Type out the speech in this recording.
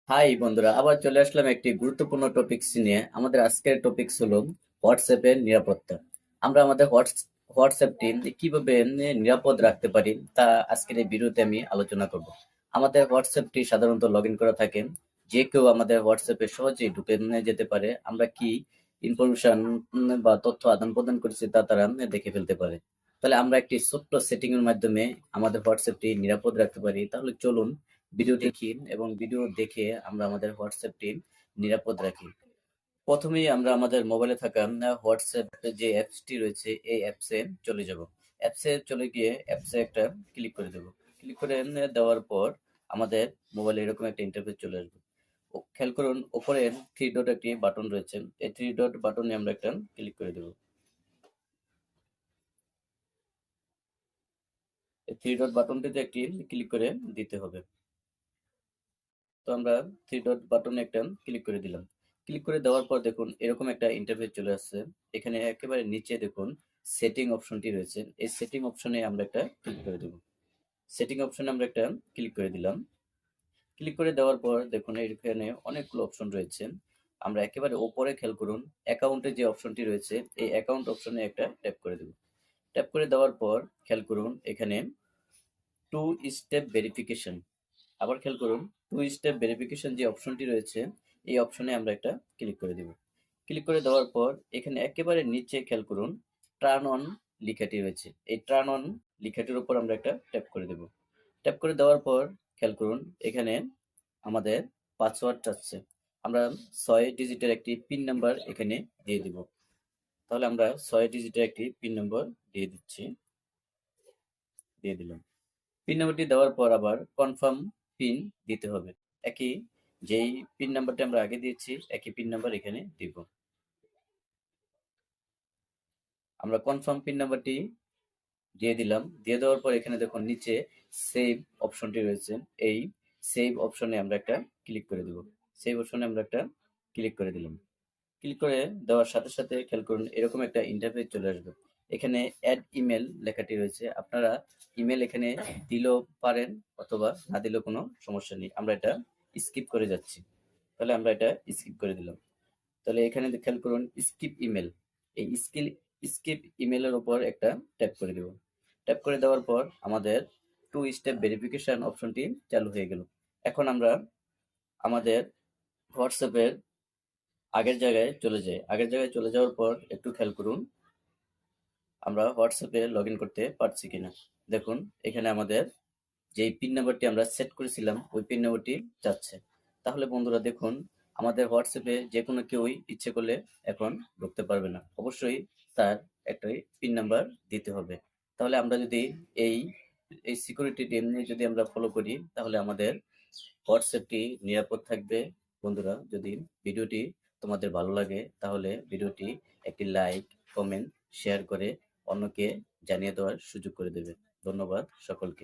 High বন্ধুরা, আবার চলে আসলাম একটি গুরুত্বপূর্ণ টপিকস নিয়ে। আমাদের আজকের টপিকস হলো হোয়াটসঅ্যাপের নিরাপত্তা। আমরা আমাদের হোয়াটসঅ্যাপটি কিভাবে নিরাপদ রাখতে পারি তা আজকের এই ভিডিওতে আমি আলোচনা করব। আমাদের হোয়াটসঅ্যাপটি সাধারণত লগ ইন করা থাকে, যে কেউ আমাদের হোয়াটসঅ্যাপে সহজেই ঢুকে যেতে পারে। আমরা কি ইনফরমেশন বা তথ্য আদান প্রদান করেছি তা তারা দেখে ফেলতে পারে। তাহলে আমরা একটি ছোট্ট সেটিং এর মাধ্যমে আমাদের হোয়াটসঅ্যাপটি নিরাপদ রাখতে পারি। তাহলে চলুন ভিডিও দেখি এবং ভিডিও দেখে আমরা আমাদের হোয়াটসঅ্যাপটি নিরাপদ রাখি। প্রথমেই আমরা আমাদের মোবাইলে থাকা হোয়াটসঅ্যাপ যে অ্যাপসটি রয়েছে এই অ্যাপসে চলে যাব। অ্যাপসে চলে গিয়ে অ্যাপসে একটা ক্লিক করে দেব। ক্লিক করে দেওয়ার পর আমাদের মোবাইলে এরকম একটা ইন্টারফেস চলে আসবে। খেয়াল করুন উপরে থ্রি ডট একটি বাটন রয়েছে, এই থ্রি ডট বাটনে আমরা একটা ক্লিক করে দেব। এই থ্রি ডট বাটনটিতে একটি ক্লিক করে দিতে হবে। তো আমরা থ্রি ডট বাটনে একটা ক্লিক করে দিলাম। ক্লিক করে দেওয়ার পর দেখুন এরকম একটা ইন্টারফেস চলে আসছে। এখানে একেবারে নিচে দেখুন সেটিং অপশনটি রয়েছে, এই সেটিং অপশনে আমরা একটা ক্লিক করে দেব। সেটিং অপশনে আমরা একটা ক্লিক করে দিলাম। ক্লিক করে দেওয়ার পর দেখুন এখানে অনেকগুলো অপশন রয়েছে। আমরা একেবারে ওপরে খেয়াল করুন অ্যাকাউন্টে যে অপশনটি রয়েছে এই অ্যাকাউন্ট অপশনে একটা ট্যাপ করে দেব। ট্যাপ করে দেওয়ার পর খেয়াল করুন এখানে টু স্টেপ ভেরিফিকেশন, আবার খেয়াল করুন টু স্টেপ ভেরিফিকেশন যে অপশনটি রয়েছে এই অপশনে আমরা একটা ক্লিক করে দেব। ক্লিক করে দেওয়ার পর এখানে একেবারে নিচে খেয়াল করুন টার্ন অন লেখাটি রয়েছে, এই টার্ন অন লেখাটির উপর আমরা একটা ট্যাপ করে দেব। ট্যাপ করে দেওয়ার পর খেয়াল করুন এখানে আমাদের পাসওয়ার্ড চাচ্ছে। আমরা 6 ডিজিটের একটি পিন নাম্বার এখানে দিয়ে দিব। তাহলে আমরা 6 ডিজিটের একটি পিন নম্বর দিয়ে দিলাম। পিন নাম্বারটি দেওয়ার পর আবার কনফার্ম পিন দিতে হবে। একই যেই পিন নাম্বারটি আমরা আগে দিয়েছি একই পিন নাম্বার এখানে দিব। আমরা কনফার্ম পিন নাম্বারটি দিয়ে দিলাম। দিয়ে দেওয়ার পর এখানে দেখুন নিচে সেভ অপশনটি রয়েছে, এই সেভ অপশনে আমরা একটা ক্লিক করে দেব। সেভ অপশনে আমরা একটা ক্লিক করে দিলাম। ক্লিক করে দেওয়ার সাথে সাথে খেয়াল করুন এরকম একটা ইন্টারফেস চলে আসবে। এখানে অ্যাড ইমেল লেখাটি রয়েছে, আপনারা ইমেল এখানে দিলেও পারেন অথবা না দিলেও কোনো সমস্যা নেই। আমরা এটা স্কিপ করে যাচ্ছি, তাহলে আমরা এটা স্কিপ করে দিলাম। তাহলে এখানে খেয়াল করুন স্কিপ ইমেল, এই স্কিপ ইমেলের উপর একটা ট্যাপ করে দেব। ট্যাপ করে দেওয়ার পর আমাদের টু স্টেপ ভেরিফিকেশন অপশনটি চালু হয়ে গেল। এখন আমরা আমাদের হোয়াটসঅ্যাপের আগের জায়গায় চলে যাই। আগের জায়গায় চলে যাওয়ার পর একটু খেয়াল করুন আমরা হোয়াটসঅ্যাপে লগ ইন করতে পারছি কিনা। দেখুন এখানে আমাদের যেই পিন নাম্বারটি আমরা সেট করেছিলাম ওই পিন নাম্বারটি যাচ্ছে। তাহলে বন্ধুরা দেখুন আমাদের হোয়াটসঅ্যাপে যে কোনো কেউই ইচ্ছে করলে এখন ঢুকতে পারবে না, অবশ্যই তার একটা পিন নাম্বার দিতে হবে। তাহলে আমরা যদি এই এই সিকিউরিটি টিম নিয়ে যদি আমরা ফলো করি তাহলে আমাদের হোয়াটসঅ্যাপটি নিরাপদ থাকবে। বন্ধুরা যদি ভিডিওটি তোমাদের ভালো লাগে তাহলে ভিডিওটি একটি লাইক, কমেন্ট, শেয়ার করে অন্যকে জানিয়ে দেওয়ার সুযোগ করে দেবে। ধন্যবাদ সকলকে।